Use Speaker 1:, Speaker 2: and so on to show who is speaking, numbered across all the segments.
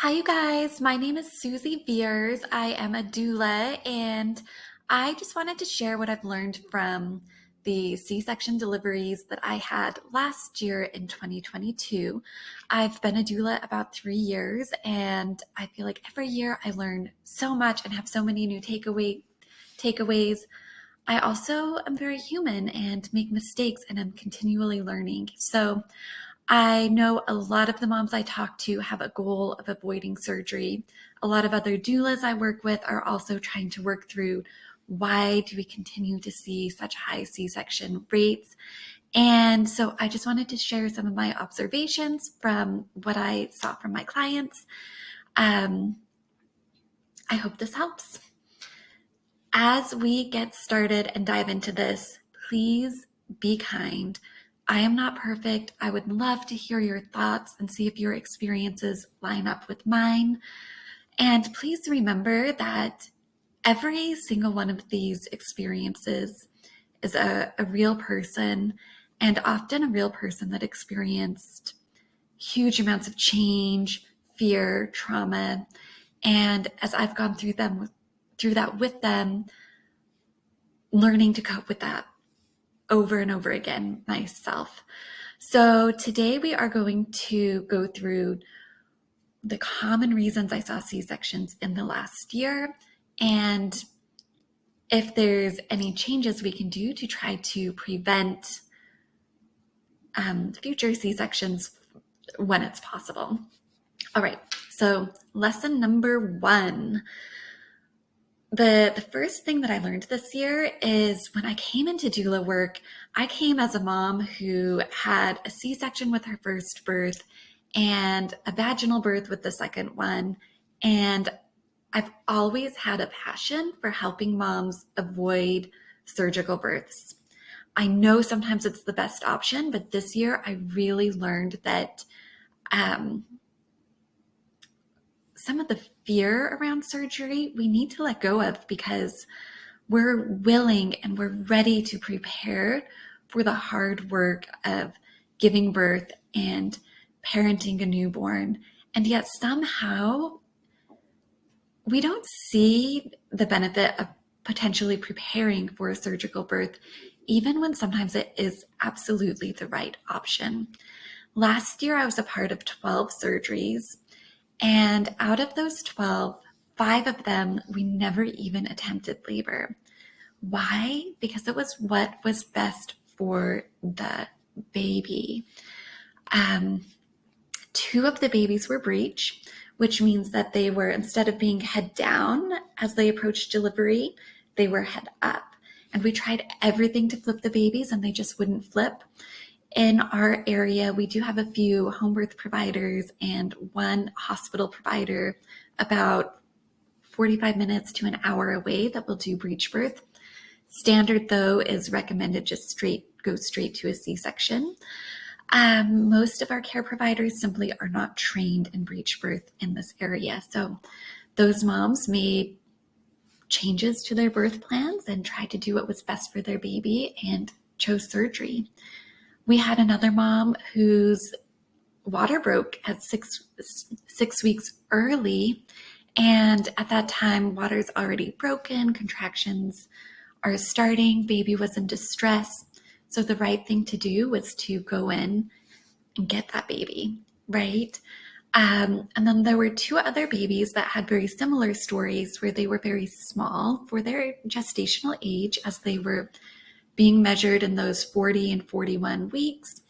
Speaker 1: Hi, you guys. My name is Susie Beers. I am a doula, and I just wanted to share what I've learned from the C-section deliveries that I had last year in 2022. I've been a doula about 3 years, and I feel like every year I learn so much and have so many new takeaways. I also am very human and make mistakes, and I'm continually learning. So I know a lot of the moms I talk to have a goal of avoiding surgery. A lot of other doulas I work with are also trying to work through why do we continue to see such high C-section rates. And so I just wanted to share some of my observations from what I saw from my clients. I hope this helps. As we get started and dive into this, please be kind. I am not perfect. I would love to hear your thoughts and see if your experiences line up with mine. And please remember that every single one of these experiences is a real person, and often a real person that experienced huge amounts of change, fear, trauma. And as I've gone through that with them, learning to cope with that over and over again myself. So today we are going to go through the common reasons I saw C-sections in the last year, and if there's any changes we can do to try to prevent future C-sections when it's possible. All right, so lesson number 1. The first thing that I learned this year is when I came into doula work, I came as a mom who had a C-section with her first birth and a vaginal birth with the second one. And I've always had a passion for helping moms avoid surgical births. I know sometimes it's the best option, but this year I really learned that some of the fear around surgery we need to let go of, because we're willing and we're ready to prepare for the hard work of giving birth and parenting a newborn. And yet somehow we don't see the benefit of potentially preparing for a surgical birth, even when sometimes it is absolutely the right option. Last year, I was a part of 12 surgeries, and out of those 12, 5 of them, we never even attempted labor. Why? Because it was what was best for the baby. 2 of the babies were breech, which means that they were, instead of being head down as they approached delivery, they were head up. And we tried everything to flip the babies and they just wouldn't flip. In our area, we do have a few home birth providers and one hospital provider about 45 minutes to an hour away that will do breech birth. Standard, though, is recommended just go straight to a C-section. Most of our care providers simply are not trained in breech birth in this area. So those moms made changes to their birth plans and tried to do what was best for their baby and chose surgery. We had another mom whose water broke at six weeks early. And at that time, water's already broken, contractions are starting, baby was in distress. So the right thing to do was to go in and get that baby, right? And then there were 2 other babies that had very similar stories where they were very small for their gestational age as they were being measured in those 40 and 41 weeks.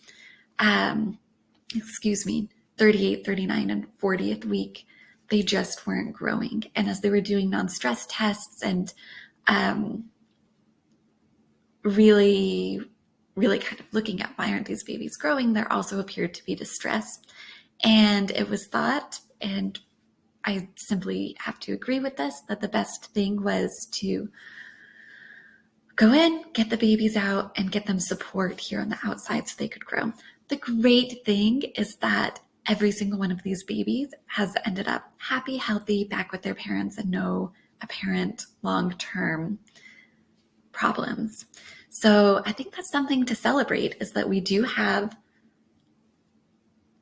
Speaker 1: 38, 39, and 40th week, they just weren't growing. And as they were doing non-stress tests and really kind of looking at why aren't these babies growing, there also appeared to be distress. And it was thought, and I simply have to agree with this, that the best thing was to go in, get the babies out, and get them support here on the outside so they could grow. The great thing is that every single one of these babies has ended up happy, healthy, back with their parents, and no apparent long-term problems. So I think that's something to celebrate, is that we do have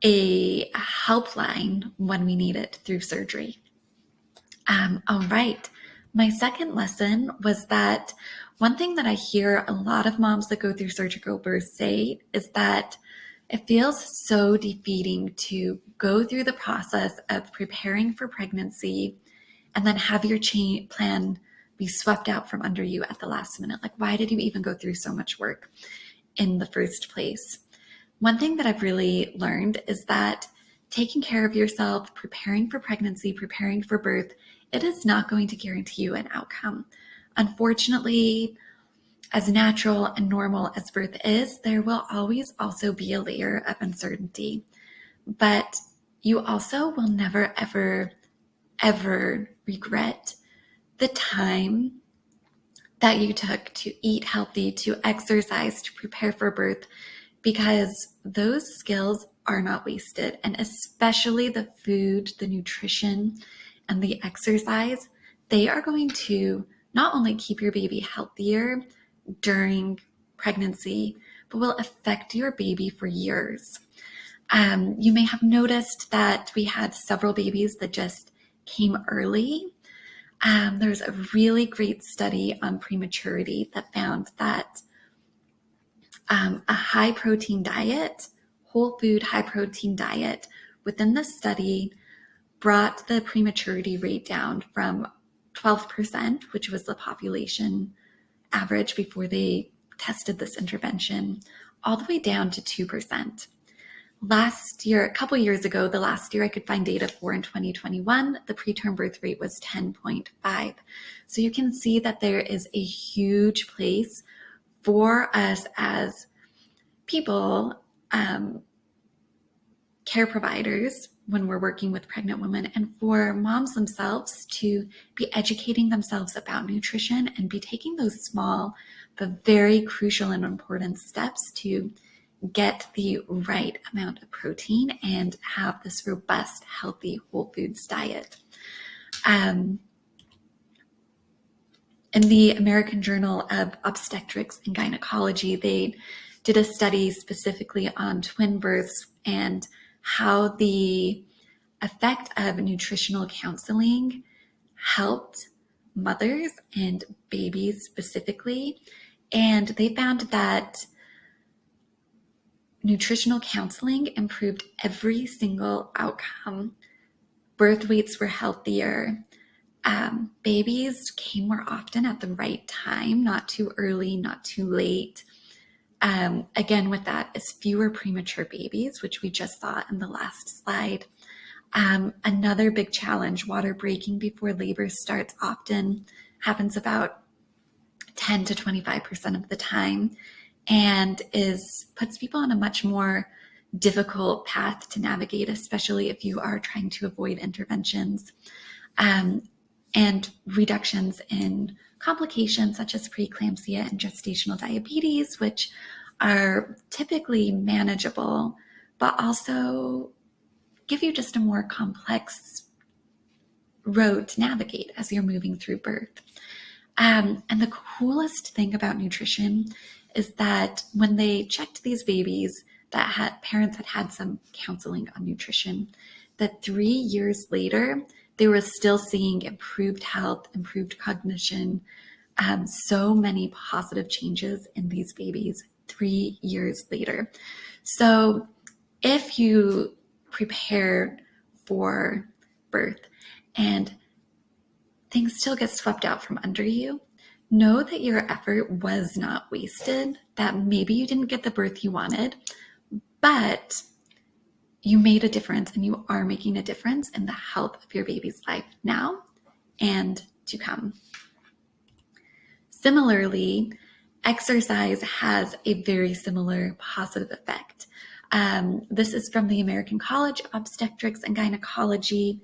Speaker 1: a helpline when we need it through surgery. All right. My second lesson was that one thing that I hear a lot of moms that go through surgical birth say is that it feels so defeating to go through the process of preparing for pregnancy and then have your plan be swept out from under you at the last minute. Like, why did you even go through so much work in the first place? One thing that I've really learned is that taking care of yourself, preparing for pregnancy, preparing for birth, it is not going to guarantee you an outcome. Unfortunately, as natural and normal as birth is, there will always also be a layer of uncertainty. But you also will never, ever, ever regret the time that you took to eat healthy, to exercise, to prepare for birth, because those skills are not wasted. And especially the food, the nutrition, and the exercise, they are going to not only keep your baby healthier during pregnancy, but will affect your baby for years. You may have noticed that we had several babies that just came early. There's a really great study on prematurity that found that a high protein diet, whole food, high protein diet within the study brought the prematurity rate down from 12%, which was the population average before they tested this intervention, all the way down to 2%. Last year, a couple years ago, the last year I could find data for in 2021, the preterm birth rate was 10.5. So you can see that there is a huge place for us as people, care providers, when we're working with pregnant women, and for moms themselves to be educating themselves about nutrition and be taking those small but very crucial and important steps to get the right amount of protein and have this robust, healthy whole foods diet. In the American Journal of Obstetrics and Gynecology, they did a study specifically on twin births and how the effect of nutritional counseling helped mothers and babies specifically. And they found that nutritional counseling improved every single outcome. Birth weights were healthier. Babies came more often at the right time, not too early, not too late. Again, with that is fewer premature babies, which we just saw in the last slide. Another big challenge, water breaking before labor starts often happens about 10 to 25% of the time, and puts people on a much more difficult path to navigate, especially if you are trying to avoid interventions. And reductions in complications such as preeclampsia and gestational diabetes, which are typically manageable, but also give you just a more complex road to navigate as you're moving through birth. And the coolest thing about nutrition is that when they checked these babies that parents had some counseling on nutrition, that 3 years later, they were still seeing improved health, improved cognition, so many positive changes in these babies 3 years later. So if you prepare for birth and things still get swept out from under you, know that your effort was not wasted, that maybe you didn't get the birth you wanted, but you made a difference and you are making a difference in the health of your baby's life now and to come. Similarly, exercise has a very similar positive effect. This is from the American College of Obstetrics and Gynecology.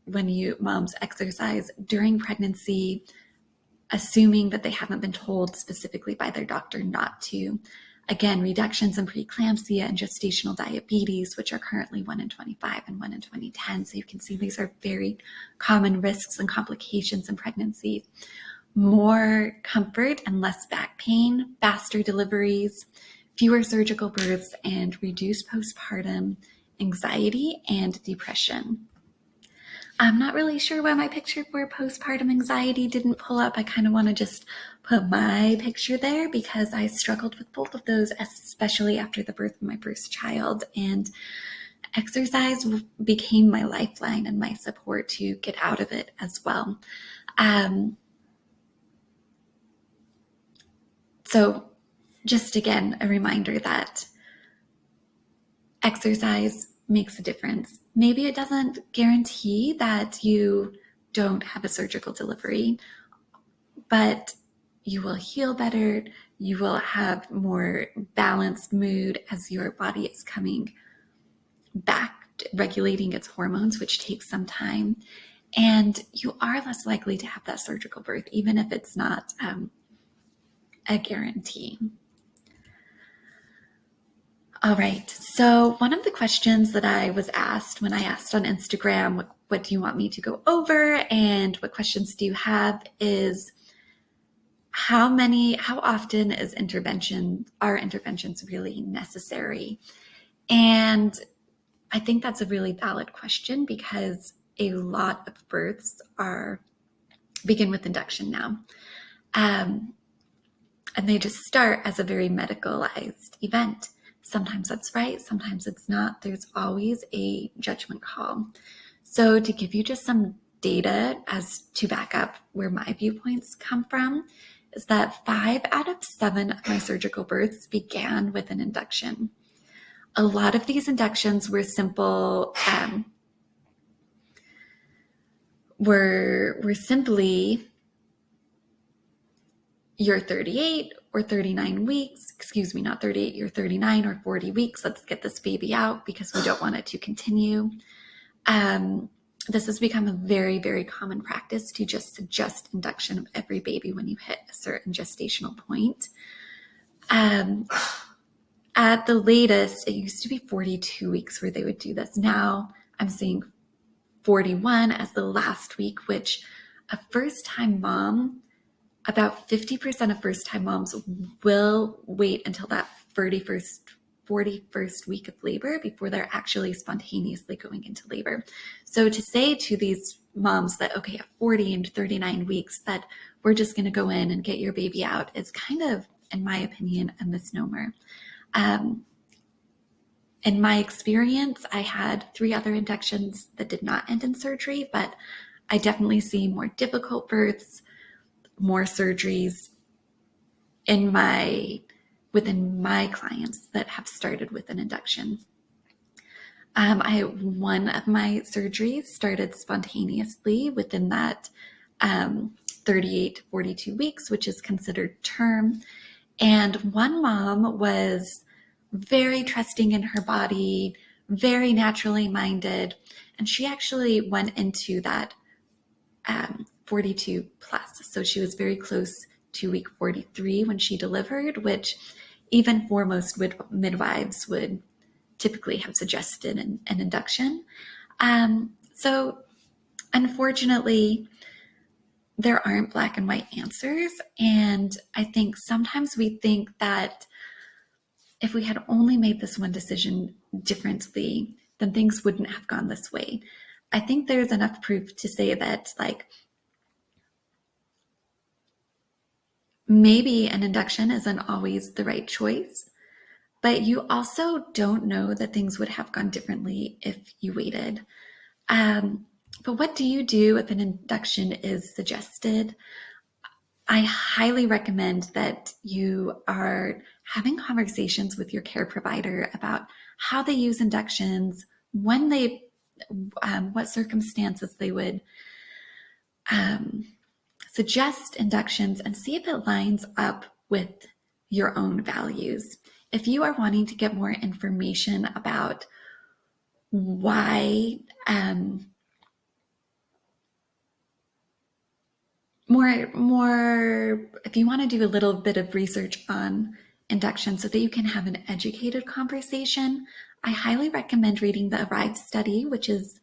Speaker 1: When moms exercise during pregnancy, assuming that they haven't been told specifically by their doctor not to, again, reductions in preeclampsia and gestational diabetes, which are currently 1 in 25 and 1 in 2010. So you can see these are very common risks and complications in pregnancy. More comfort and less back pain, faster deliveries, fewer surgical births, and reduced postpartum anxiety and depression. I'm not really sure why my picture for postpartum anxiety didn't pull up. I kind of want to just put my picture there because I struggled with both of those, especially after the birth of my first child. And exercise became my lifeline and my support to get out of it as well. So just again, a reminder that exercise makes a difference. Maybe it doesn't guarantee that you don't have a surgical delivery, but you will heal better. You will have more balanced mood as your body is coming back, regulating its hormones, which takes some time. And you are less likely to have that surgical birth, even if it's not a guarantee. All right. So one of the questions that I was asked when I asked on Instagram, what do you want me to go over and what questions do you have, is how often are interventions really necessary? And I think that's a really valid question because a lot of births begin with induction now. And they just start as a very medicalized event. Sometimes that's right, sometimes it's not. There's always a judgment call. So to give you just some data as to back up where my viewpoints come from, is that 5 out of 7 of my surgical births began with an induction. A lot of these inductions were simple, were simply you're 38 or 39 weeks, excuse me, not 38, you're 39 or 40 weeks. Let's get this baby out because we don't want it to continue. This has become a very, very common practice to just suggest induction of every baby when you hit a certain gestational point. At the latest, it used to be 42 weeks where they would do this. Now I'm seeing 41 as the last week, which a first-time mom, about 50% of first-time moms will wait until that 41st week of labor before they're actually spontaneously going into labor. So to say to these moms that, okay, at 40 and 39 weeks that we're just going to go in and get your baby out is kind of, in my opinion, a misnomer. In my experience, I had 3 other inductions that did not end in surgery, but I definitely see more difficult births, more surgeries within my clients that have started with an induction. One of my surgeries started spontaneously within that 38 to 42 weeks, which is considered term. And one mom was very trusting in her body, very naturally minded, and she actually went into that 42 plus. So she was very close to week 43 when she delivered, which even foremost midwives would typically have suggested an induction. So unfortunately, there aren't black and white answers. And I think sometimes we think that if we had only made this one decision differently, then things wouldn't have gone this way. I think there's enough proof to say that, like, maybe an induction isn't always the right choice, but you also don't know that things would have gone differently if you waited. But what do you do if an induction is suggested? I highly recommend that you are having conversations with your care provider about how they use inductions, when what circumstances they would suggest inductions, and see if it lines up with your own values. If you are wanting to get more information about why, if you want to do a little bit of research on induction so that you can have an educated conversation, I highly recommend reading the ARRIVE study, which is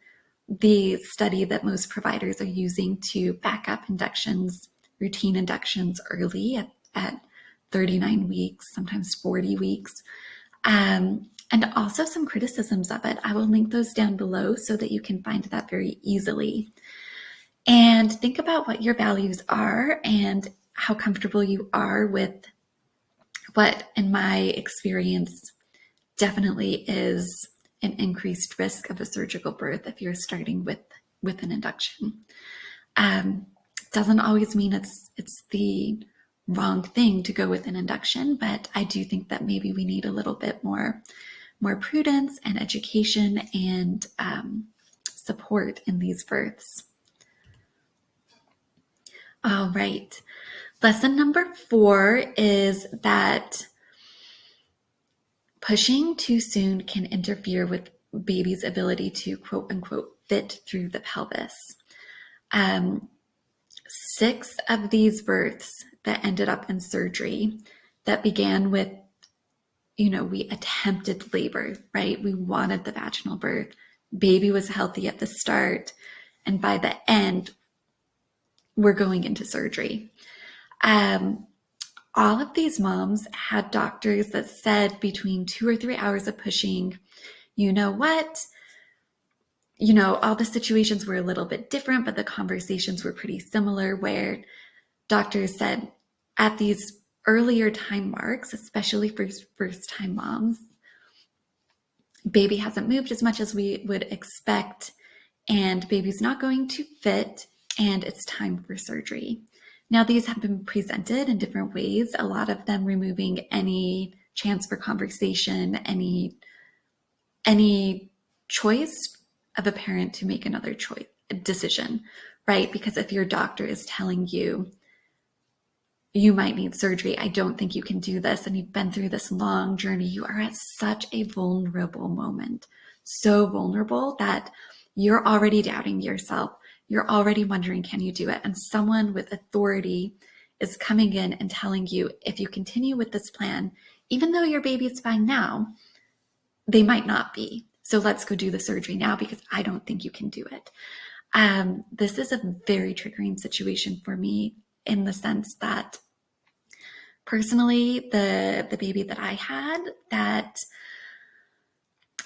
Speaker 1: the study that most providers are using to back up inductions, routine inductions early at 39 weeks, sometimes 40 weeks. And also some criticisms of it. I will link those down below so that you can find that very easily. And think about what your values are and how comfortable you are with what, in my experience, definitely is an increased risk of a surgical birth if you're starting with an induction. Doesn't always mean it's the wrong thing to go with an induction, but I do think that maybe we need a little bit more prudence and education and support in these births. All right. Lesson number 4 is that pushing too soon can interfere with baby's ability to quote unquote fit through the pelvis. 6 of these births that ended up in surgery that began with, we attempted labor, right? We wanted the vaginal birth. Baby was healthy at the start. And by the end, we're going into surgery. All of these moms had doctors that said between 2 or 3 hours of pushing, you know what? All the situations were a little bit different, but the conversations were pretty similar, where doctors said at these earlier time marks, especially for first-time moms, baby hasn't moved as much as we would expect, and baby's not going to fit, and it's time for surgery. Now, these have been presented in different ways, a lot of them removing any chance for conversation, any choice of a parent to make another decision, right? Because if your doctor is telling you, you might need surgery, I don't think you can do this, and you've been through this long journey, you are at such a vulnerable moment, so vulnerable that you're already doubting yourself. You're already wondering, can you do it? And someone with authority is coming in and telling you, if you continue with this plan, even though your baby is fine now, they might not be. So let's go do the surgery now because I don't think you can do it. This is a very triggering situation for me, in the sense that personally, the baby that I had that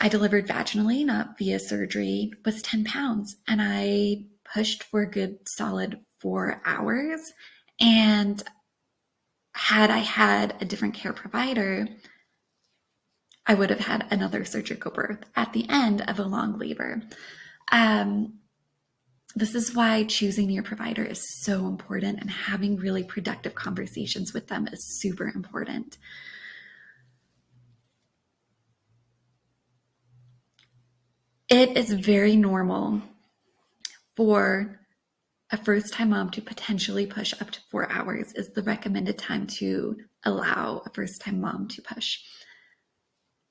Speaker 1: I delivered vaginally, not via surgery, was 10 pounds. And I pushed for a good solid 4 hours. And had I had a different care provider, I would have had another surgical birth at the end of a long labor. This is why choosing your provider is so important, and having really productive conversations with them is super important. It is very normal for a first-time mom to potentially push up to 4 hours is the recommended time to allow a first-time mom to push.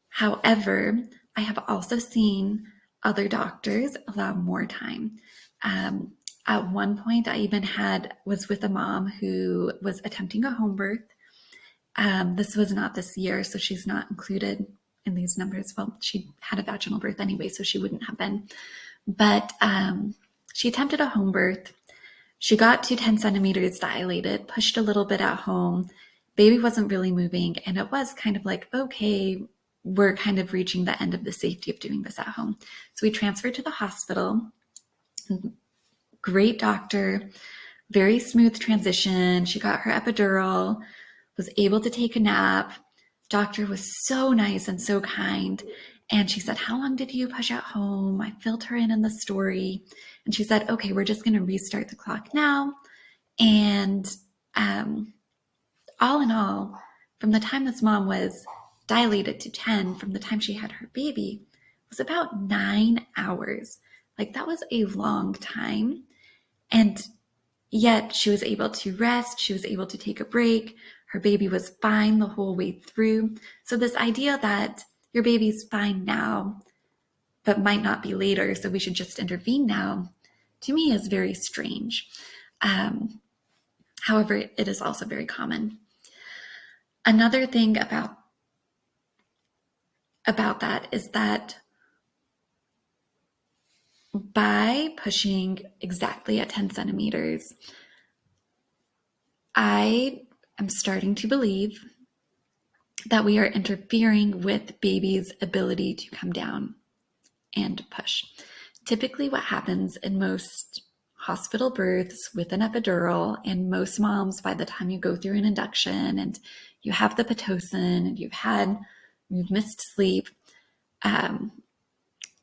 Speaker 1: However, I have also seen other doctors allow more time. At one point, I even was with a mom who was attempting a home birth. This was not this year, so she's not included in these numbers. Well, she had a vaginal birth anyway, so she wouldn't have been. But she attempted a home birth. She got to 10 centimeters dilated, pushed a little bit at home. Baby wasn't really moving, and it was kind of like, okay, we're kind of reaching the end of the safety of doing this at home. So we transferred to the hospital. Great doctor, very smooth transition. She got her epidural, was able to take a nap. Doctor was so nice and so kind. And she said, how long did you push at home? I filled her in the story. And she said, okay, we're just going to restart the clock now. And all in all, from the time this mom was dilated to 10, from the time she had her baby, was about 9 hours. Like, that was a long time. And yet she was able to rest. She was able to take a break. Her baby was fine the whole way through. So this idea that your baby's fine now, but might not be later, so we should just intervene now, to me is very strange. However, it is also very common. Another thing about that is that by pushing exactly at 10 centimeters, I am starting to believe that we are interfering with baby's ability to come down and push. Typically, what happens in most hospital births with an epidural, and most moms, by the time you go through an induction and you have the Pitocin and you've missed sleep,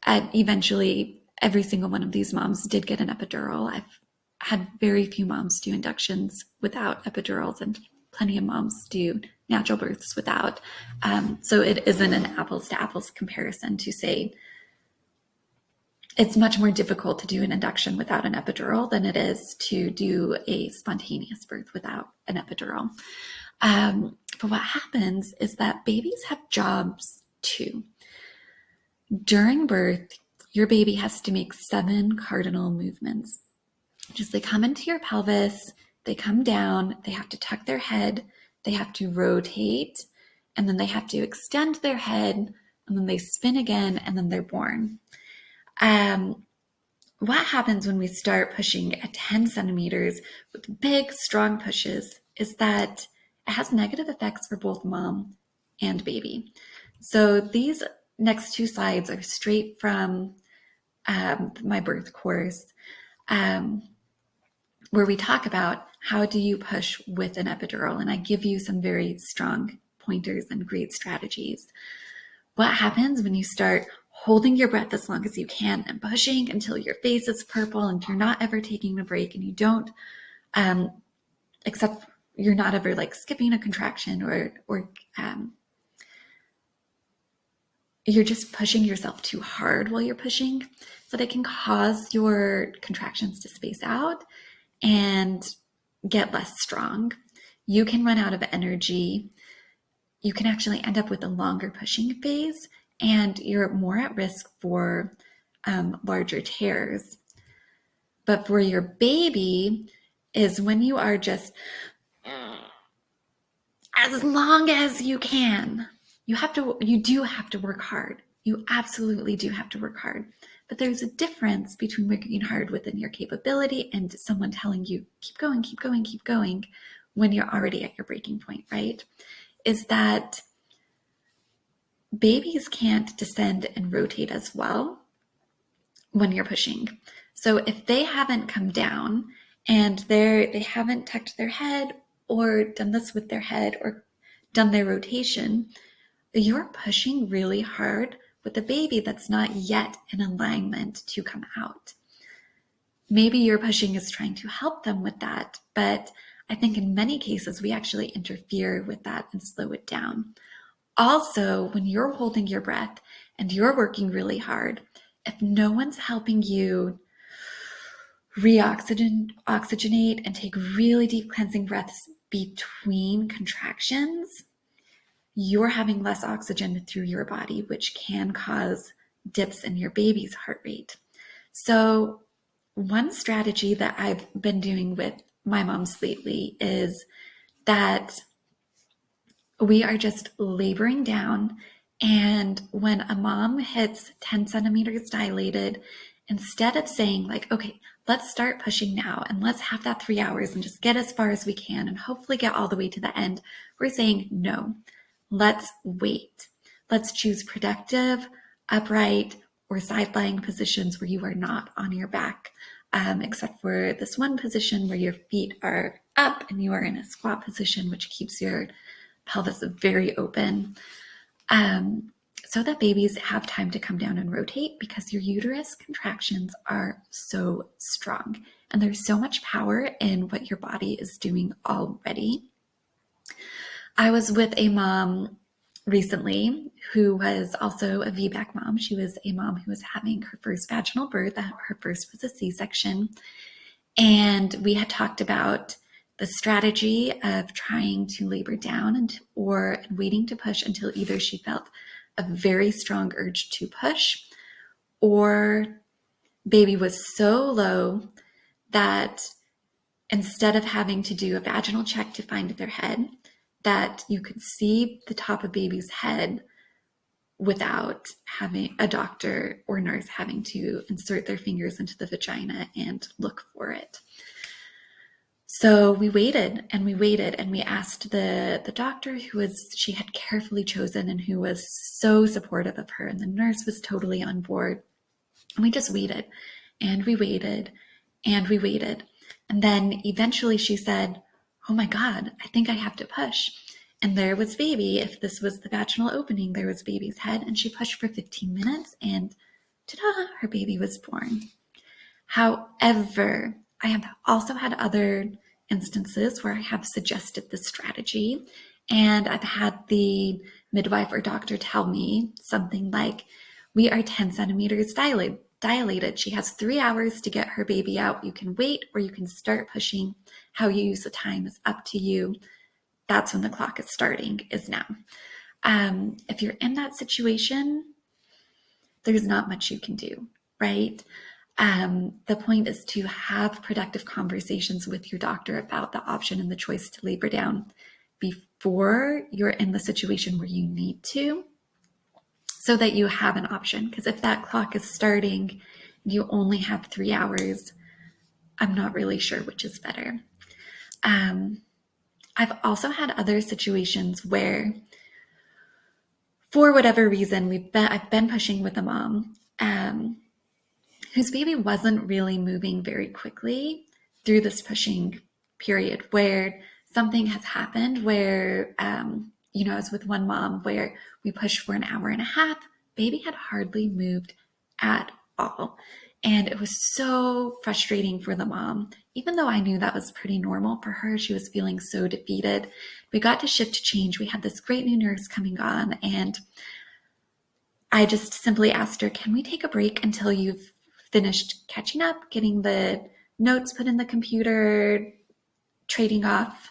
Speaker 1: eventually every single one of these moms did get an epidural. I've had very few moms do inductions without epidurals, and plenty of moms do natural births without. So it isn't an apples to apples comparison to say it's much more difficult to do an induction without an epidural than it is to do a spontaneous birth without an epidural. But what happens is that babies have jobs too. During birth, your baby has to make 7 cardinal movements. Just they come into your pelvis, they come down, they have to tuck their head, they have to rotate, and then they have to extend their head, and then they spin again, and then they're born. What happens when we start pushing at 10 centimeters with big, strong pushes is that it has negative effects for both mom and baby. So these next 2 slides are straight from my birth course, where we talk about how do you push with an epidural, and I give you some very strong pointers and great strategies. What happens when you start holding your breath as long as you can and pushing until your face is purple and you're not ever taking a break, and you don't, except you're not ever like skipping a contraction or you're just pushing yourself too hard while you're pushing, so that it can cause your contractions to space out and get less strong. You can run out of energy. You can actually end up with a longer pushing phase, and you're more at risk for larger tears. But for your baby is when you are just as long as you can. You do have to work hard. You absolutely do have to work hard. But there's a difference between working hard within your capability and someone telling you, keep going, keep going, keep going, when you're already at your breaking point, right? Is that babies can't descend and rotate as well when you're pushing. So if they haven't come down and they haven't tucked their head or done this with their head or done their rotation, you're pushing really hard with a baby that's not yet in alignment to come out. Maybe your pushing is trying to help them with that, but I think in many cases we actually interfere with that and slow it down. Also, when you're holding your breath and you're working really hard, if no one's helping you oxygenate and take really deep cleansing breaths between contractions, you're having less oxygen through your body, which can cause dips in your baby's heart rate. So one strategy that I've been doing with my moms lately is that we are just laboring down, and when a mom hits 10 centimeters dilated, instead of saying like, okay, let's start pushing now and let's have that 3 hours and just get as far as we can and hopefully get all the way to the end, we're saying no. Let's wait. Let's choose productive, upright, or side-lying positions where you are not on your back, except for this one position where your feet are up and you are in a squat position, which keeps your pelvis very open, so that babies have time to come down and rotate, because your uterus contractions are so strong and there's so much power in what your body is doing already. I was with a mom recently who was also a VBAC mom. She was a mom who was having her first vaginal birth. Her first was a C-section. And we had talked about the strategy of trying to labor down or waiting to push until either she felt a very strong urge to push or baby was so low that instead of having to do a vaginal check to find their head, that you could see the top of baby's head without having a doctor or nurse having to insert their fingers into the vagina and look for it. So we waited and we waited and we asked the doctor she had carefully chosen and who was so supportive of her, and the nurse was totally on board. And we just waited and we waited and we waited. And then eventually she said, "Oh my God, I think I have to push." And there was baby. If this was the vaginal opening, there was baby's head, and she pushed for 15 minutes and ta-da, her baby was born. However, I have also had other instances where I have suggested this strategy, and I've had the midwife or doctor tell me something like, "We are 10 centimeters dilated. She has 3 hours to get her baby out. You can wait or you can start pushing. How you use the time is up to you. That's when the clock is starting, is now." If you're in that situation, there's not much you can do, right? The point is to have productive conversations with your doctor about the option and the choice to labor down before you're in the situation where you need to, so that you have an option. Because if that clock is starting, you only have 3 hours, I'm not really sure which is better. I've also had other situations where, for whatever reason, I've been pushing with a mom whose baby wasn't really moving very quickly through this pushing period, where something has happened where, as with one mom where we pushed for an hour and a half, baby had hardly moved at all. And it was so frustrating for the mom, even though I knew that was pretty normal for her. She was feeling so defeated. We got to shift change. We had this great new nurse coming on, and I just simply asked her, "Can we take a break until you've finished catching up, getting the notes put in the computer, trading off?"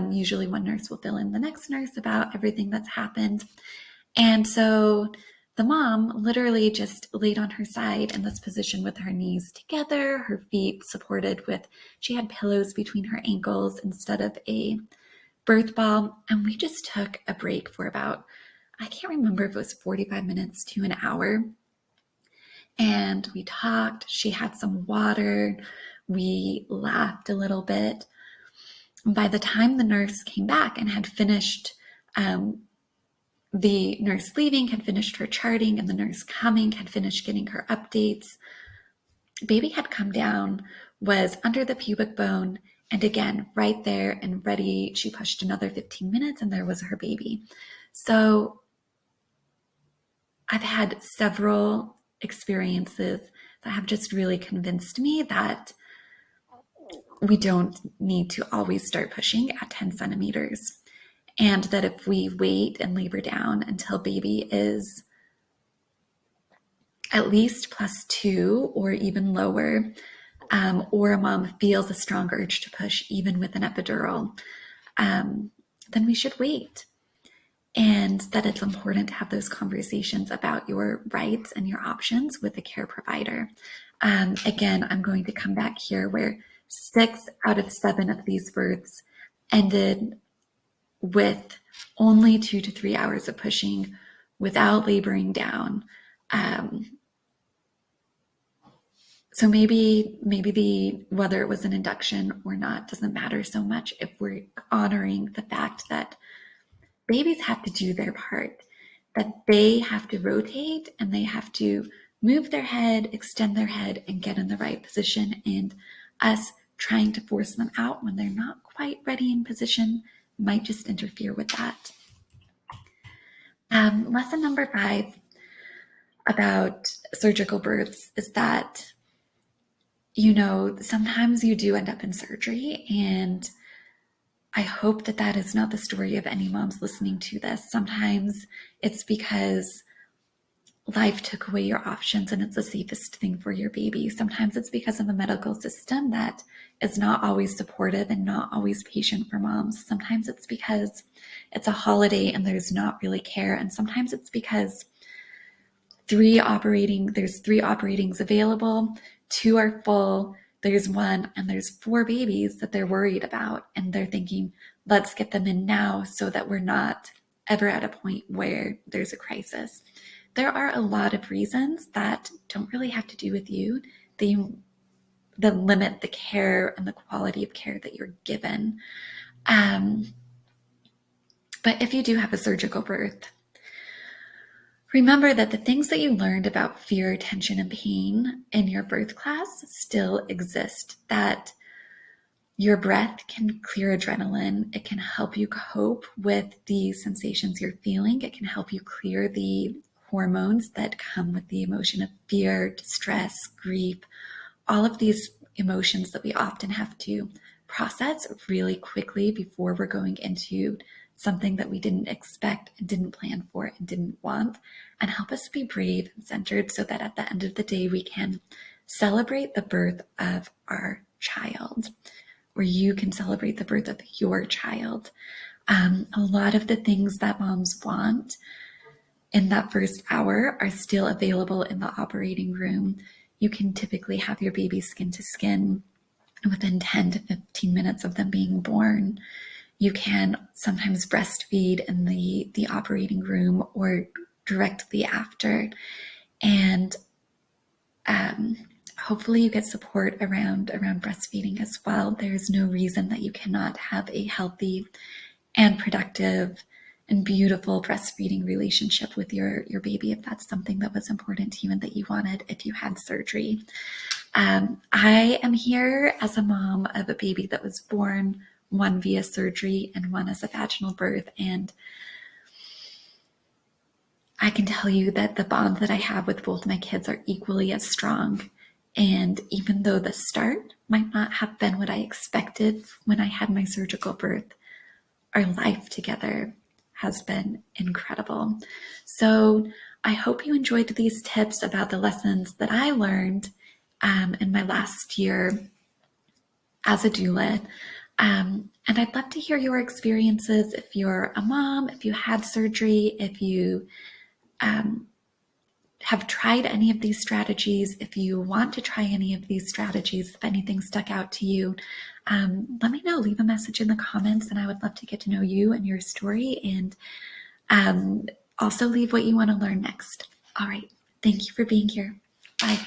Speaker 1: Usually one nurse will fill in the next nurse about everything that's happened. And so the mom literally just laid on her side in this position with her knees together, her feet supported she had pillows between her ankles instead of a birth ball. And we just took a break for about, I can't remember if it was 45 minutes to an hour. And we talked. She had some water. We laughed a little bit. By the time the nurse came back and had finished, the nurse leaving had finished her charting, and the nurse coming had finished getting her updates, baby had come down, was under the pubic bone, and again, right there and ready. She pushed another 15 minutes and there was her baby. So I've had several experiences that have just really convinced me that we don't need to always start pushing at 10 centimeters. And that if we wait and labor down until baby is at least +2 or even lower, or a mom feels a strong urge to push even with an epidural, then we should wait. And that it's important to have those conversations about your rights and your options with a care provider. Again, I'm going to come back here where 6 out of 7 of these births ended with only 2 to 3 hours of pushing without laboring down. So maybe whether it was an induction or not doesn't matter so much if we're honoring the fact that babies have to do their part, that they have to rotate and they have to move their head, extend their head, and get in the right position. And us trying to force them out when they're not quite ready in position might just interfere with that. Lesson number 5 about surgical births is that, sometimes you do end up in surgery, and I hope that that is not the story of any moms listening to this. Sometimes it's because life took away your options and it's the safest thing for your baby. Sometimes it's because of a medical system that is not always supportive and not always patient for moms. Sometimes it's because it's a holiday and there's not really care. And sometimes it's because there's 3 operatings available, 2 are full, there's 1, and there's 4 babies that they're worried about. And they're thinking, let's get them in now so that we're not ever at a point where there's a crisis. There are a lot of reasons that don't really have to do with you. They limit the care and the quality of care that you're given. But if you do have a surgical birth, remember that the things that you learned about fear, tension, and pain in your birth class still exist, that your breath can clear adrenaline. It can help you cope with the sensations you're feeling. It can help you clear the hormones that come with the emotion of fear, distress, grief, all of these emotions that we often have to process really quickly before we're going into something that we didn't expect and didn't plan for and didn't want, and help us be brave and centered so that at the end of the day, we can celebrate the birth of our child, or you can celebrate the birth of your child. A lot of the things that moms want in that first hour are still available in the operating room. You can typically have your baby skin to skin within 10 to 15 minutes of them being born. You can sometimes breastfeed in the operating room or directly after. And hopefully you get support around breastfeeding as well. There's no reason that you cannot have a healthy and productive and beautiful breastfeeding relationship with your baby if that's something that was important to you and that you wanted if you had surgery. I am here as a mom of a baby that was born, one via surgery and one as a vaginal birth, and I can tell you that the bond that I have with both my kids are equally as strong. And even though the start might not have been what I expected when I had my surgical birth, our life together has been incredible. So I hope you enjoyed these tips about the lessons that I learned in my last year as a doula. And I'd love to hear your experiences if you're a mom, if you had surgery, if you have tried any of these strategies, if you want to try any of these strategies, if anything stuck out to you, let me know. Leave a message in the comments, and I would love to get to know you and your story, and also leave what you want to learn next. All right. Thank you for being here. Bye.